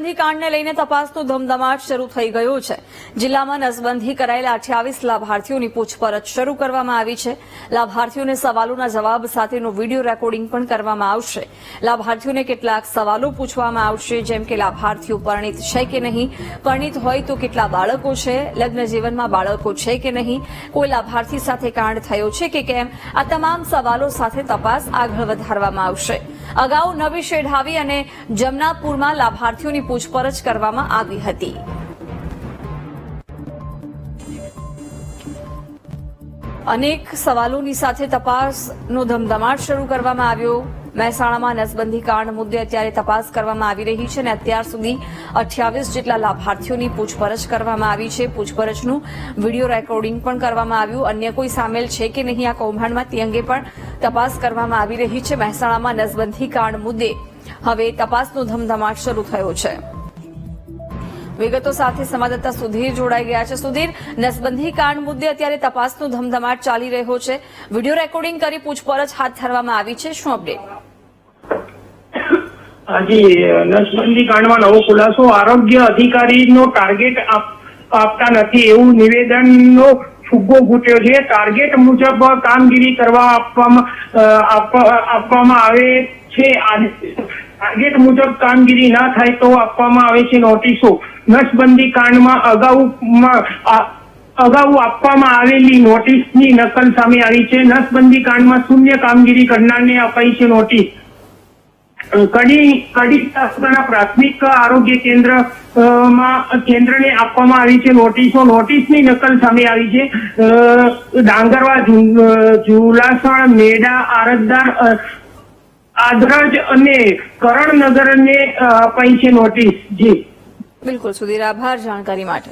નસબંધી કાંડને લઈને તપાસનો ધમધમાટ શરૂ થઈ ગયો છે। જિલ્લામાં નસબંધી કરાયેલા 28 લાભાર્થીઓની પૂછપરછ શરૂ કરવામાં આવી છે। લાભાર્થીઓને સવાલોના જવાબ સાથેનું વિડીયો રેકોર્ડિંગ પણ કરવામાં આવશે। લાભાર્થીઓને કેટલાક સવાલો પૂછવામાં આવશે, જેમ કે લાભાર્થીઓ પરિણીત છે કે નહીં, પરિણીત હોય તો કેટલા બાળકો છે, લગ્ન જીવનમાં બાળકો છે કે નહીં, કોઈ લાભાર્થી સાથે કાંડ થયો છે કે કેમ, આ તમામ સવાલો સાથે તપાસ આગળ વધારવામાં આવશે। અગાઉ નવી શેઢાવી અને જમનાપુરમાં લાભાર્થીઓની પૂછપરછ કરવામાં આવી હતી। અનેક સવાલોની સાથે તપાસનો ધમધમાટ શરૂ કરવામાં આવ્યો। મહેસાણામાં નસબંધી કાંડ મુદ્દે અત્યારે તપાસ કરવામાં આવી રહી છે અને અત્યાર સુધી 28 જેટલા લાભાર્થીઓની પૂછપરછ કરવામાં આવી છે। પૂછપરછનું વિડીયો રેકોર્ડિંગ પણ કરવામાં આવ્યું। અન્ય કોઈ સામેલ છે કે નહીં આ કૌભાંડમાં તે અંગે પણ તપાસ કરવામાં આવી રહી છે। મહેસાણામાં નસબંધી કાંડ મુદ્દે હવે તપાસનો ધમધમાટ શરૂ થયો છે। વિગતો સાથે સંવાદદાતા સુધીર જોડાઈ ગયા છે। સુધીર, નસબંધી કાંડ મુદ્દે અત્યારે તપાસનો ધમધમાટ ચાલી રહ્યો છે। વિડીયો રેકોર્ડિંગ કરી પૂછપરછ હાથ ધરવામાં આવી છે, શું અપડેટ? હાજી, નસબંધી કાંડમાં નવો ખુલાસો। આરોગ્ય અધિકારીનો ટાર્ગેટ આપતા નથી એવું નિવેદનનો ફુગ્ગો ફૂટ્યો છે। ટાર્ગેટ મુજબ કામગીરી કરવા આપવામાં આવે છે। ટાર્ગેટ મુજબ કામગીરી ના થાય તો આપવામાં આવે છે નોટિસો। નસબંધી કાંડમાં અગાઉ આપવામાં આવેલી નોટિસની નકલ સામે આવી છે। નસબંધી કાંડમાં શૂન્ય કામગીરી કરનારને અપાઈ છે નોટિસ। કડી પ્રાથમિક આરોગ્ય કેન્દ્રને આપવામાં આવી છે નોટિસો। નોટિસની નકલ સામે આવી છે। ડાંગરવા, ઝુલાસણ, મેડા, આરતદાર, આદરજ અને કરણનગરને અપાઈ છે નોટિસ। જી બિલકુલ સુધીર, આભાર જાણકારી માટે।